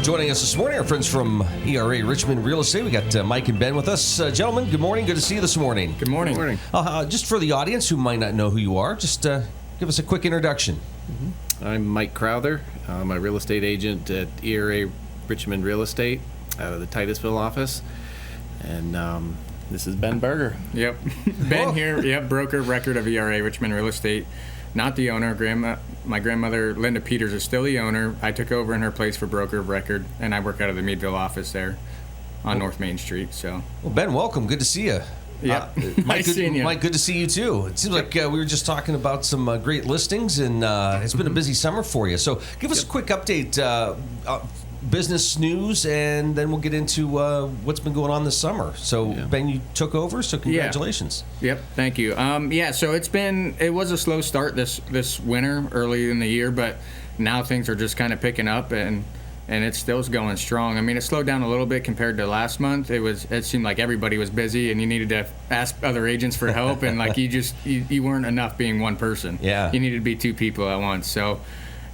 Joining us this morning, our friends from ERA Richmond Real Estate. We got Mike and Ben with us. Gentlemen, good morning. Good to see you this morning. Good morning. Good morning. Just for the audience who might not know who you are, just give us a quick introduction. I'm Mike Crowther. I'm a real estate agent at ERA Richmond Real Estate out of the Titusville office. And this is Ben Berger. Yep. Ben here. Yep. Broker of record of ERA Richmond Real Estate. Not the owner. My grandmother, Linda Peters, is still the owner. I took over in her place for broker of record, and I work out of the Meadville office there on North Main Street. So. Well, Ben, welcome. Good to see you. Yeah. Mike, Mike, good to see you too. It seems like we were just talking about some great listings, and it's been a busy summer for you. So give us a quick update, business news, and then we'll get into what's been going on this summer. So Ben, you took over, so congratulations. Yep, thank you. So it was a slow start this winter, early in the year, but now things are just kind of picking up, and it still's going strong. I mean, it slowed down a little bit compared to last month. It seemed like everybody was busy, and you needed to ask other agents for help, and like you weren't enough being one person. Yeah, you needed to be two people at once. So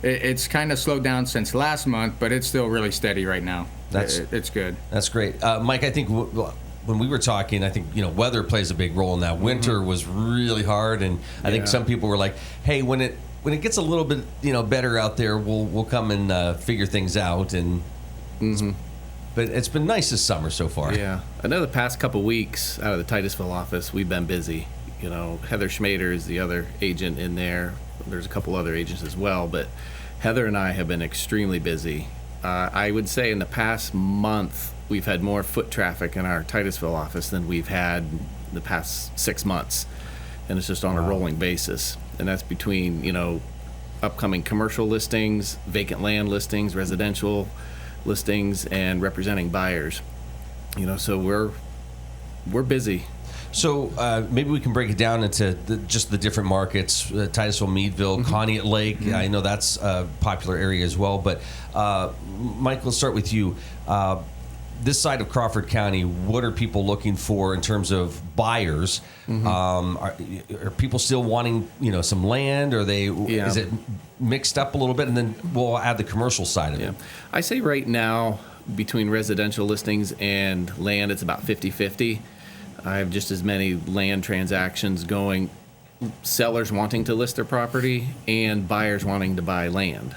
it's kind of slowed down since last month, but it's still really steady right now. It's good. That's great, Mike. I think when we were talking, I think weather plays a big role in that. Winter was really hard, and I think some people were like, "Hey, when it gets a little bit better out there, we'll come and figure things out." And but it's been nice this summer so far. Yeah, I know the past couple weeks out of the Titusville office, we've been busy. Heather Schmader is the other agent in there. There's a couple other agents as well, but Heather and I have been extremely busy. I would say in the past month, we've had more foot traffic in our Titusville office than we've had the past 6 months. And it's just on a rolling basis. And that's between, upcoming commercial listings, vacant land listings, residential listings, and representing buyers. So we're busy. So maybe we can break it down into just the different markets, Titusville, Meadville, Conneaut Lake. I know that's a popular area as well. But Mike, let's start with you. This side of Crawford County, what are people looking for in terms of buyers? Are people still wanting some land? Or is it mixed up a little bit? And then we'll add the commercial side of it. I say right now between residential listings and land, it's about 50-50. I have just as many land transactions going, sellers wanting to list their property and buyers wanting to buy land.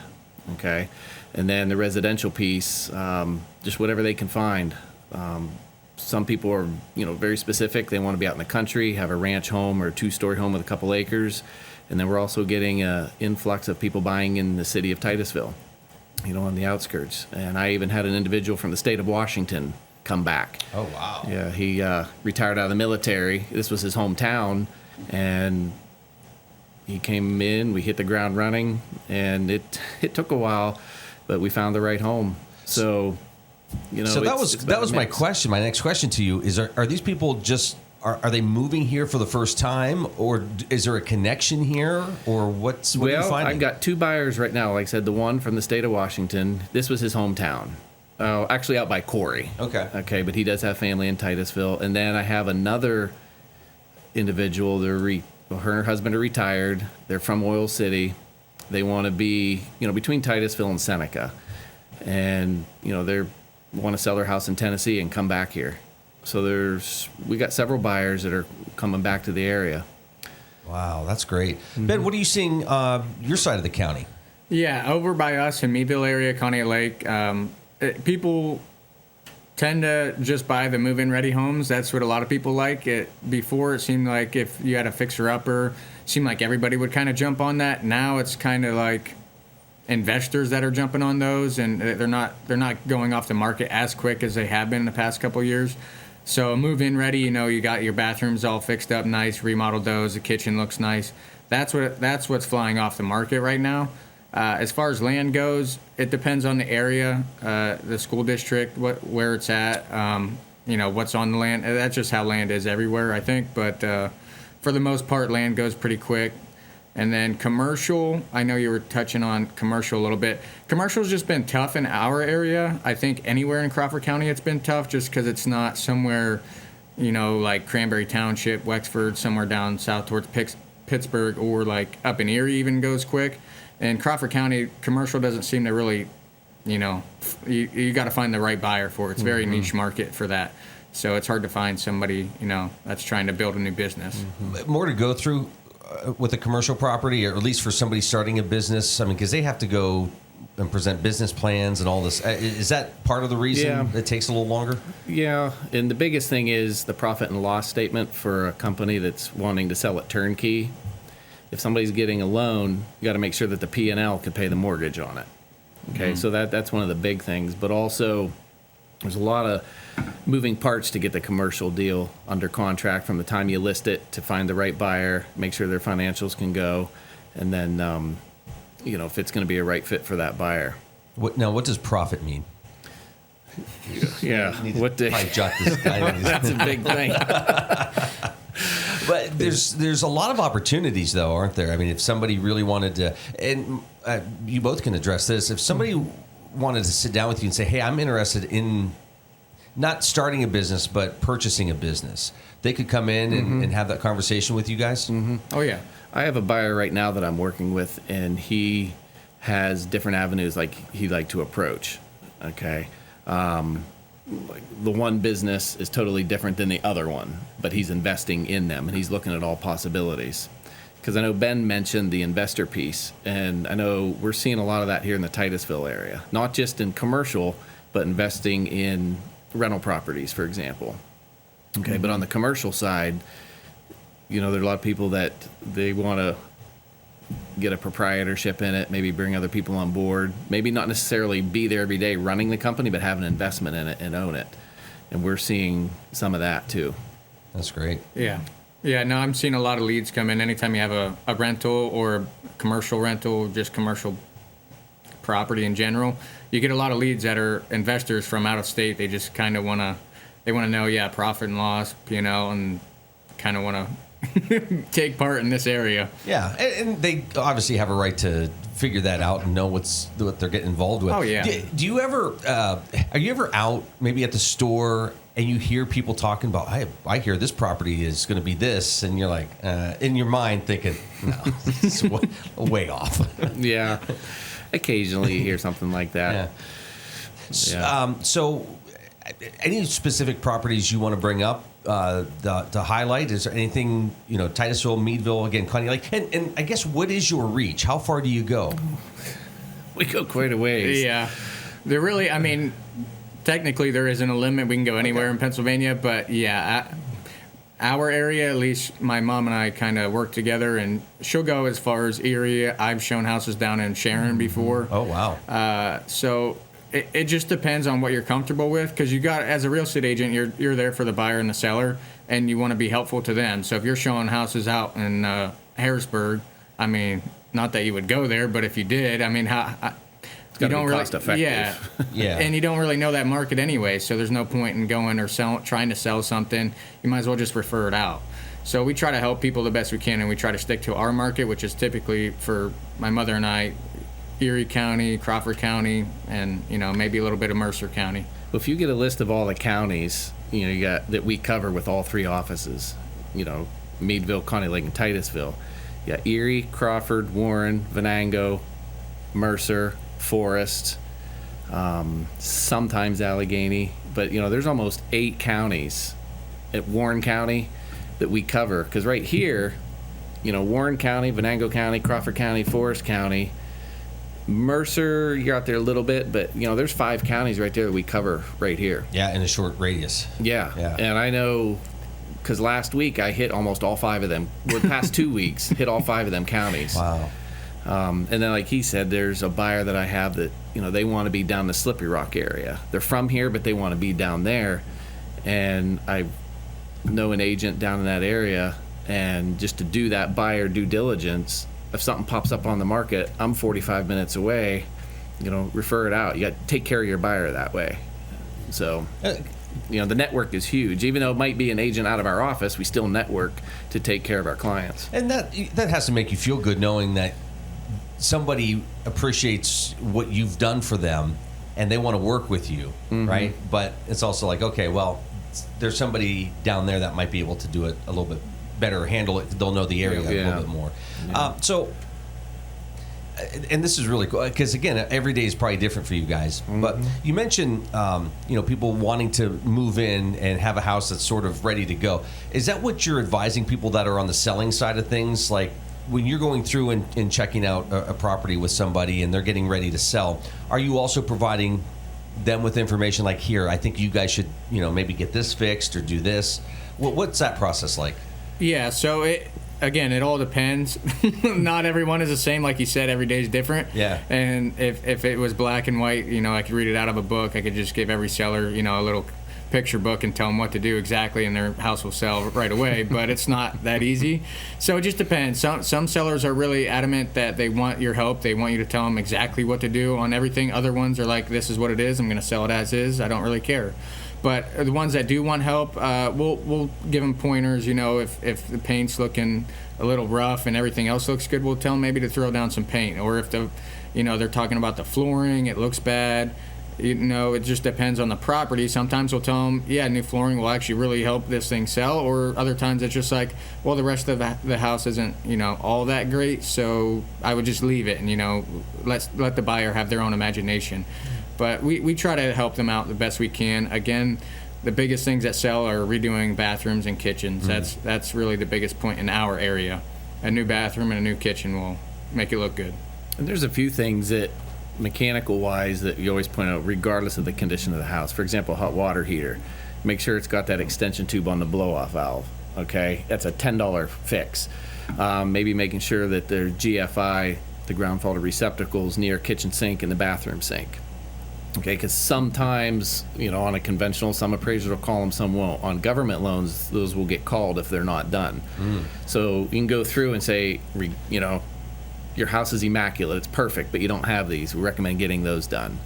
Okay, and then the residential piece, just whatever they can find. Some people are, very specific. They want to be out in the country, have a ranch home or a 2-story home with a couple acres, and then we're also getting an influx of people buying in the city of Titusville, on the outskirts. And I even had an individual from the state of Washington come back. Oh, wow. Yeah, he retired out of the military. This was his hometown, and he came in. We hit the ground running, and it took a while, but we found the right home. So, So that was my question. My next question to you is: Are these people just are they moving here for the first time, or is there a connection here, or what are you finding? I've got 2 buyers right now. Like I said, the one from the state of Washington. This was his hometown. Actually out by Corey. Okay, but he does have family in Titusville. And then I have another individual. Her and her husband are retired. They're from Oil City. They want to be, between Titusville and Seneca. And, they want to sell their house in Tennessee and come back here. So we got several buyers that are coming back to the area. Wow, that's great. Ben, what are you seeing your side of the county? Yeah, over by us in Meadville area, Conneaut Lake, people tend to just buy the move-in ready homes. That's what a lot of people like. Before, it seemed like if you had a fixer-upper, it seemed like everybody would kind of jump on that. Now it's kind of like investors that are jumping on those, and they're not going off the market as quick as they have been in the past couple of years. So move-in ready, you got your bathrooms all fixed up nice, remodeled those, the kitchen looks nice. That's what's flying off the market right now. As far as land goes, it depends on the area, the school district, where it's at, what's on the land. That's just how land is everywhere, I think. But for the most part, land goes pretty quick. And then commercial, I know you were touching on commercial a little bit. Commercial's just been tough in our area. I think anywhere in Crawford County it's been tough just because it's not somewhere, like Cranberry Township, Wexford, somewhere down south towards Pittsburgh, or like up in Erie even goes quick. And Crawford County, commercial doesn't seem to really you got to find the right buyer for it. It's a very niche market for that. So it's hard to find somebody, that's trying to build a new business. More to go through with a commercial property, or at least for somebody starting a business. I mean, because they have to go and present business plans and all this. Is that part of the reason it takes a little longer? Yeah, and the biggest thing is the profit and loss statement for a company that's wanting to sell it turnkey. If somebody's getting a loan, you got to make sure that the P&L can pay the mortgage on it. Okay, so that's one of the big things. But also, there's a lot of moving parts to get the commercial deal under contract from the time you list it to find the right buyer, make sure their financials can go, and then if it's going to be a right fit for that buyer. What does profit mean? Yeah, I jot this down. That's a big thing. But there's a lot of opportunities, though, aren't there? I mean, if somebody really wanted to, and you both can address this, if somebody wanted to sit down with you and say, hey, I'm interested in not starting a business, but purchasing a business, they could come in and have that conversation with you guys? Oh, yeah. I have a buyer right now that I'm working with, and he has different avenues he'd like to approach. Okay. The one business is totally different than the other one, but he's investing in them, and he's looking at all possibilities. Because I know Ben mentioned the investor piece, and I know we're seeing a lot of that here in the Titusville area, not just in commercial, but investing in rental properties, for example. Okay, but on the commercial side, there are a lot of people that they want to get a proprietorship in it, maybe bring other people on board, maybe not necessarily be there every day running the company, but have an investment in it and own it. And we're seeing some of that too. That's great. Yeah. Yeah, no, I'm seeing a lot of leads come in. Anytime you have a rental or a commercial rental, just commercial property in general, you get a lot of leads that are investors from out of state. They just kind of want to know, profit and loss, and kind of want to take part in this area. Yeah, and they obviously have a right to figure that out and know what they're getting involved with. Oh, yeah. Do you ever, are you ever out maybe at the store and you hear people talking about, I hear this property is going to be this, and you're like, in your mind thinking, no, it's way off. Yeah, occasionally you hear something like that. Yeah. So any specific properties you want to bring up to highlight? Is there anything, Titusville, Meadville, again, Connie Lake? And I guess, what is your reach? How far do you go? We go quite a ways. Yeah. Technically there isn't a limit. We can go anywhere in Pennsylvania, but our area, at least my mom and I kind of work together, and she'll go as far as Erie. I've shown houses down in Sharon before. Oh, wow. So it just depends on what you're comfortable with, because as a real estate agent, you're there for the buyer and the seller, and you want to be helpful to them. So if you're showing houses out in Harrisburg, not that you would go there, but if you did, it's got to be cost effective. Yeah. And you don't really know that market anyway, so there's no point in going or trying to sell something. You might as well just refer it out. So we try to help people the best we can, and we try to stick to our market, which is typically, for my mother and I, Erie County, Crawford County, and maybe a little bit of Mercer County. Well, if you get a list of all the counties you got that we cover with all three offices, Meadville, Connie Lake, and Titusville, you got Erie, Crawford, Warren, Venango, Mercer, Forest, sometimes Allegheny, but there's almost 8 counties at Warren County that we cover, because right here, Warren County, Venango County, Crawford County, Forest County, Mercer, you're out there a little bit, but there's 5 counties right there that we cover right here. Yeah, in a short radius. Yeah. And I know, because last week I hit almost all 5 of them. We're past 2 weeks, hit all 5 of them counties. Wow. And then, like he said, there's a buyer that I have that they want to be down the Slippery Rock area. They're from here, but they want to be down there. And I know an agent down in that area, and just to do that buyer due diligence, if something pops up on the market, I'm 45 minutes away, refer it out. You got to take care of your buyer that way. So, the network is huge. Even though it might be an agent out of our office, we still network to take care of our clients. And that has to make you feel good, knowing that somebody appreciates what you've done for them and they want to work with you, right? But it's also like, okay, well, there's somebody down there that might be able to do it a little bit better, handle it. They'll know the area a little bit more. So and this is really cool because again, every day is probably different for you guys. But you mentioned, people wanting to move in and have a house that's sort of ready to go. Is that what you're advising people that are on the selling side of things? Like when you're going through and checking out a property with somebody and they're getting ready to sell, are you also providing them with information like, here, I think you guys should, maybe get this fixed or do this? What's that process like? Yeah, so it all depends. Not everyone is the same. Like you said, every day is different. Yeah. And if it was black and white, I could read it out of a book. I could just give every seller, a little picture book and tell them what to do exactly, and their house will sell right away. But it's not that easy. So it just depends. Some sellers are really adamant that they want your help. They want you to tell them exactly what to do on everything. Other ones are like, this is what it is. I'm going to sell it as is. I don't really care. But the ones that do want help, we'll give them pointers. If the paint's looking a little rough and everything else looks good, we'll tell them maybe to throw down some paint. Or if they're talking about the flooring, it looks bad. It just depends on the property. Sometimes we'll tell them, yeah, new flooring will actually really help this thing sell. Or other times it's just like, well, the rest of the house isn't, all that great. So I would just leave it and, let the buyer have their own imagination. But we try to help them out the best we can. Again, the biggest things that sell are redoing bathrooms and kitchens. That's really the biggest point in our area. A new bathroom and a new kitchen will make it look good. And there's a few things that, mechanical-wise, that you always point out, regardless of the condition of the house. For example, hot water heater. Make sure it's got that extension tube on the blow-off valve. Okay, that's a $10 fix. Maybe making sure that there's GFI, the ground faulted receptacles, near kitchen sink and the bathroom sink. Okay, because sometimes, on a conventional, some appraisers will call them, some won't. On government loans, those will get called if they're not done. So you can go through and say, your house is immaculate, it's perfect, but you don't have these. We recommend getting those done.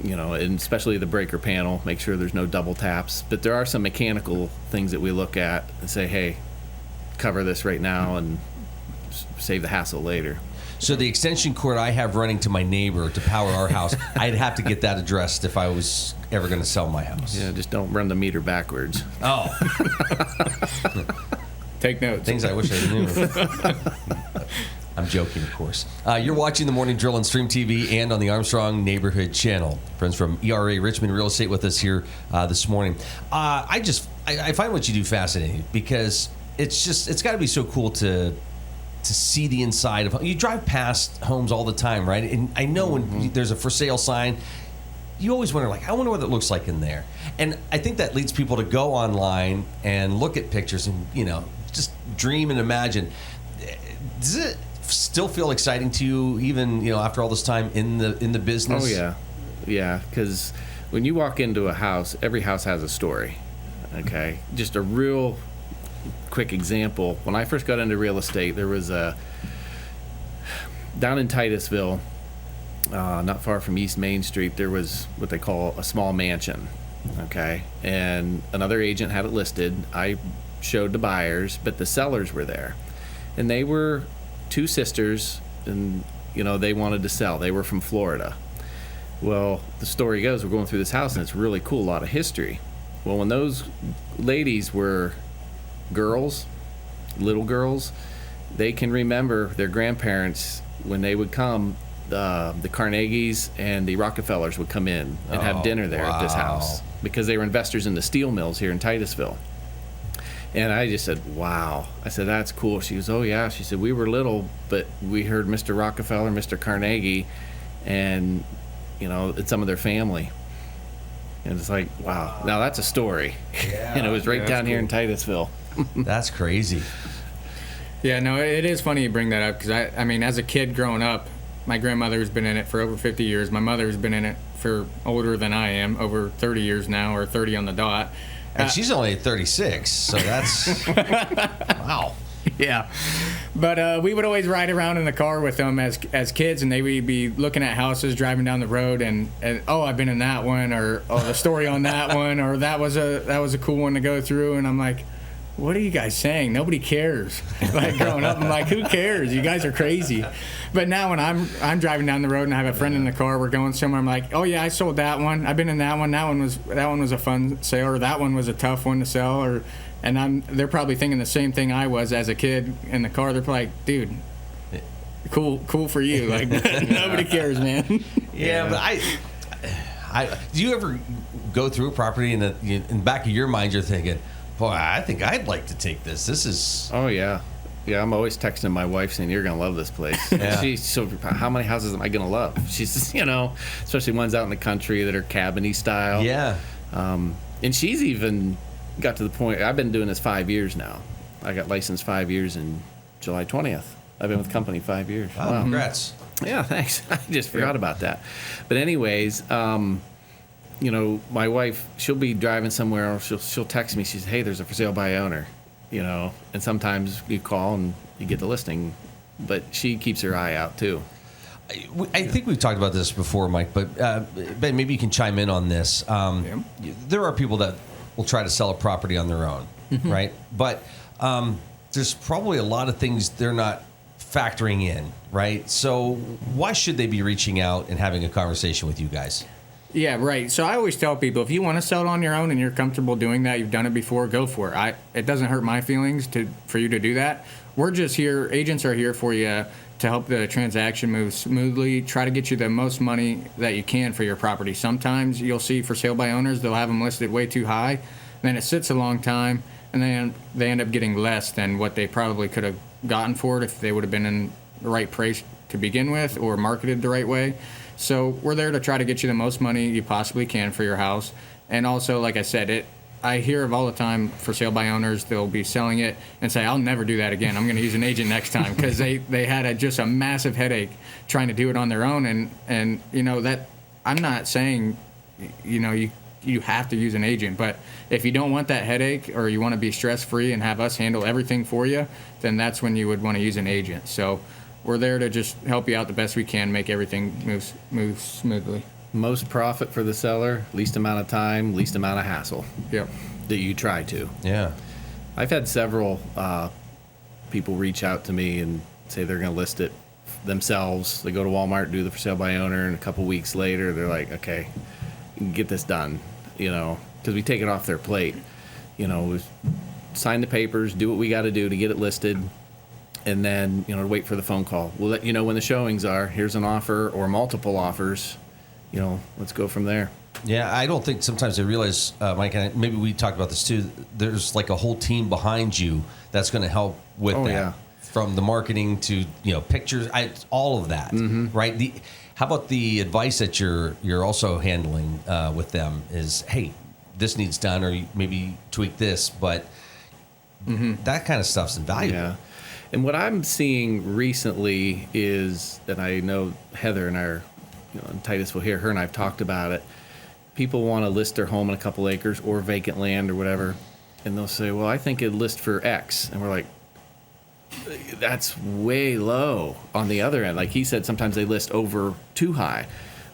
And especially the breaker panel, make sure there's no double taps. But there are some mechanical things that we look at and say, hey, cover this right now and save the hassle later. So the extension cord I have running to my neighbor to power our house, I'd have to get that addressed if I was ever going to sell my house. Yeah, just don't run the meter backwards. Oh. Take notes. Things I wish I knew. I'm joking, of course. You're watching The Morning Drill on Stream TV and on the Armstrong Neighborhood Channel. Friends from ERA Richmond Real Estate with us here this morning. I find what you do fascinating because it's got to be so cool to see the inside of. You drive past homes all the time, right? And I know when there's a for sale sign, you always wonder, like, I wonder what it looks like in there. And I think that leads people to go online and look at pictures and just dream and imagine. Does it still feel exciting to you, even after all this time in the business? Oh yeah, because when you walk into a house, every house has a story. Okay, just a real quick example. When I first got into real estate, there was down in Titusville, not far from East Main Street, there was what they call a small mansion. Okay, and another agent had it listed. I showed the buyers, but the sellers were there, and they were two sisters, and they wanted to sell. They were from Florida. Well, the story goes, we're going through this house and it's really cool, a lot of history. Well, when those ladies were girls, little girls, they can remember their grandparents when they would come. The Carnegies and the Rockefellers would come in and have dinner there at this house because they were investors in the steel mills here in Titusville. And I just said, wow. I said, that's cool. She goes, oh, yeah. She said, we were little, but we heard Mr. Rockefeller, Mr. Carnegie, and, it's some of their family. And it's like, wow. Now that's a story. Yeah. And it was right down here in Titusville. That's crazy. Yeah, no, it is funny you bring that up because, I mean, as a kid growing up, my grandmother's been in it for over 50 years. My mother's been in it for older than I am, over 30 years now, or 30 on the dot. And she's only 36, so that's wow. Yeah, but we would always ride around in the car with them as kids, and they would be looking at houses, driving down the road, and oh, I've been in that one, or oh, the story on that one, or that was a cool one to go through, and I'm like, what are you guys saying? Nobody cares. Like growing up, I'm like, who cares? You guys are crazy. But now when I'm driving down the road and I have a friend in the car, we're going somewhere, I'm like, oh yeah, I sold that one. I've been in that one. That one was a fun sale, or that one was a tough one to sell, they're probably thinking the same thing I was as a kid in the car. They're like, dude, cool for you. Like nobody cares, man. Yeah, but I do you ever go through a property and in the back of your mind you're thinking, boy, I think I'd like to take this. This is. Oh yeah. Yeah, I'm always texting my wife saying, "You're gonna love this place." Yeah. So how many houses am I gonna love? She's just, especially ones out in the country that are cabiny style. Yeah. And she's even got to the point. I've been doing this 5 years now. I got licensed 5 years in July 20th. I've been with the company 5 years. Wow. Congrats. Yeah, thanks. I just forgot about that. But anyways, my wife, she'll be driving somewhere, or she'll text me. She says, "Hey, there's a for sale by owner." And sometimes you call and you get the listing, but she keeps her eye out too. I think we've talked about this before, Mike, but Ben, maybe you can chime in on this. There are people that will try to sell a property on their own, right? But there's probably a lot of things they're not factoring in, right? So why should they be reaching out and having a conversation with you guys? Yeah, right. So I always tell people, if you want to sell it on your own and you're comfortable doing that, you've done it before, go for it. It doesn't hurt my feelings for you to do that. We're just here. Agents are here for you to help the transaction move smoothly, try to get you the most money that you can for your property. Sometimes you'll see for sale by owners, they'll have them listed way too high. Then it sits a long time, and then they end up getting less than what they probably could have gotten for it if they would have been in the right price to begin with or marketed the right way. So we're there to try to get you the most money you possibly can for your house. And also, like I said, I hear of all the time for sale by owners, they'll be selling it and say, "I'll never do that again. I'm going to use an agent next time," because they had just a massive headache trying to do it on their own. And that I'm not saying, you have to use an agent, but if you don't want that headache or you want to be stress free and have us handle everything for you, then that's when you would want to use an agent. So we're there to just help you out the best we can, make everything move smoothly. Most profit for the seller, least amount of time, least amount of hassle. Yep. That you try to. Yeah. I've had several people reach out to me and say they're going to list it themselves. They go to Walmart, do the for sale by owner, and a couple weeks later, they're like, "Okay, get this done," because we take it off their plate. We sign the papers, do what we got to do to get it listed. And then, wait for the phone call. We'll let you know when the showings are. Here's an offer or multiple offers. Let's go from there. Yeah, I don't think sometimes they realize, Mike, and maybe we talked about this too, there's like a whole team behind you that's going to help with that. Yeah. From the marketing to, pictures, all of that, right? How about the advice that you're also handling with them is, hey, this needs done, or maybe tweak this, but that kind of stuff's invaluable. Yeah. And what I'm seeing recently is that I know Heather and and Titus will hear her and I've talked about it. People want to list their home in a couple acres or vacant land or whatever, and they'll say, "Well, I think it'd list for X," and we're like, "That's way low." On the other end, like he said, sometimes they list over too high.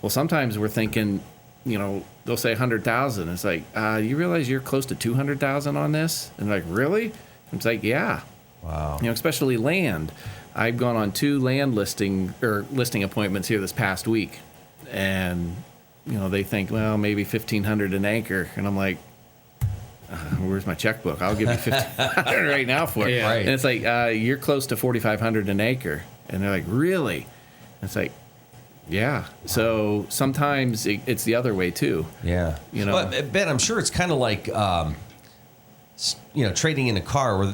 Well, sometimes we're thinking, they'll say 100,000. It's like, you realize you're close to 200,000 on this? And they're like, really? It's like, yeah. Wow. Especially land. I've gone on 2 land listing appointments here this past week, and they think, well, maybe 1,500 an acre, and I'm like, where's my checkbook? I'll give you 1,500 right now for it. Yeah. Right. And it's like, you're close to 4,500 an acre, and they're like, really? And it's like, yeah. So sometimes it's the other way too. Yeah. Well, Ben, I'm sure it's kind of like, trading in a car where,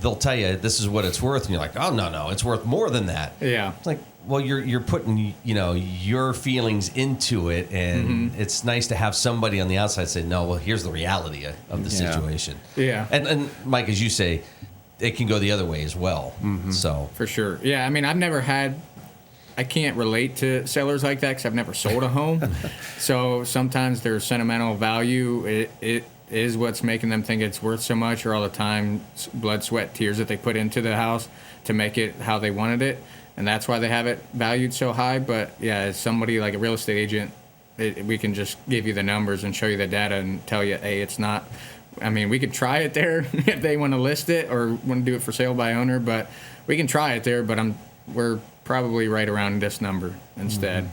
they'll tell you this is what it's worth. And you're like, oh, no, it's worth more than that. Yeah. It's like, well, you're putting, your feelings into it. And it's nice to have somebody on the outside say, no, well, here's the reality of the situation. Yeah. And Mike, as you say, it can go the other way as well. So For sure. Yeah. I mean, I can't relate to sellers like that because I've never sold a home. So sometimes their sentimental value, it is what's making them think it's worth so much, or all the time, blood, sweat, tears that they put into the house to make it how they wanted it. And that's why they have it valued so high. But yeah, as somebody like a real estate agent, we can just give you the numbers and show you the data and tell you, hey, it's not. I mean, we could try it there if they want to list it or want to do it for sale by owner, but we can try it there. But we're probably right around this number instead.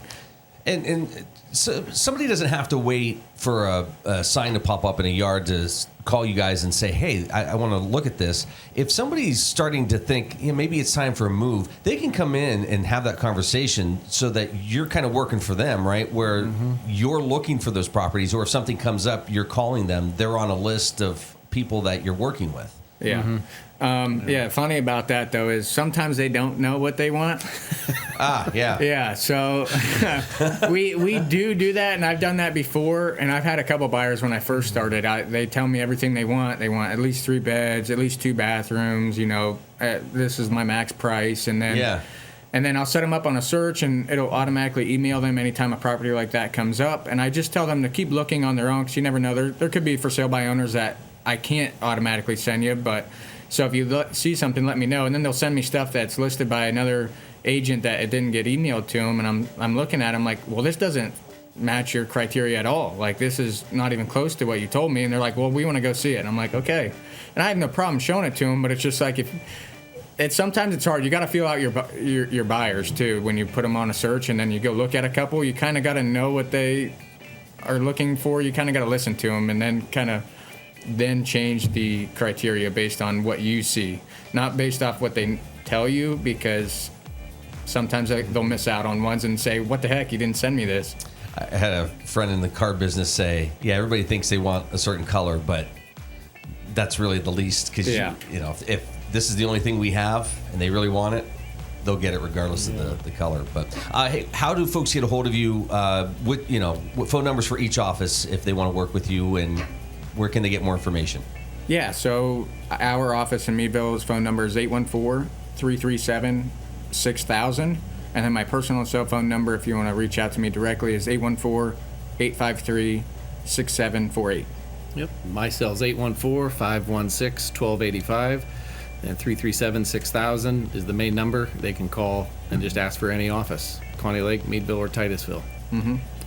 And So somebody doesn't have to wait for a sign to pop up in a yard to call you guys and say, hey, I want to look at this. If somebody's starting to think, maybe it's time for a move, they can come in and have that conversation so that you're kind of working for them, right? Where you're looking for those properties, or if something comes up, you're calling them. They're on a list of people that you're working with. Yeah. Yeah, funny about that, though, is sometimes they don't know what they want. Yeah. Yeah, so we do that, and I've done that before, and I've had a couple buyers when I first started. They tell me everything they want. They want at least 3 beds, at least 2 bathrooms, this is my max price, and then and then I'll set them up on a search, and it'll automatically email them anytime a property like that comes up, and I just tell them to keep looking on their own, because you never know. There could be for sale by owners that I can't automatically send you, but so if you see something, let me know, and then they'll send me stuff that's listed by another agent that it didn't get emailed to them, and I'm looking at them like, well, this doesn't match your criteria at all. Like, this is not even close to what you told me, and they're like, well, we want to go see it. And I'm like, okay, and I have no problem showing it to them, but it's just like sometimes it's hard. You got to feel out your buyers too when you put them on a search, and then you go look at a couple. You kind of got to know what they are looking for. You kind of got to listen to them, and then change the criteria based on what you see, not based off what they tell you, because sometimes they'll miss out on ones and say, what the heck, you didn't send me this. I had a friend in the car business say, everybody thinks they want a certain color, but that's really the least, because if this is the only thing we have and they really want it, they'll get it regardless of the color. But hey, how do folks get a hold of you? What phone numbers for each office if they want to work with you, and where can they get more information? Yeah, so our office in Meadville's phone number is 814-337-6000. And then my personal cell phone number, if you want to reach out to me directly, is 814-853-6748. Yep. My cell's 814-516-1285. And 337-6000 is the main number. They can call and just ask for any office, Connie Lake, Meadville, or Titusville.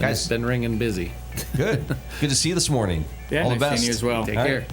Guys, it's been ringing busy. Good to see you this morning. Yeah, all the nice best. seeing you as well. Take care.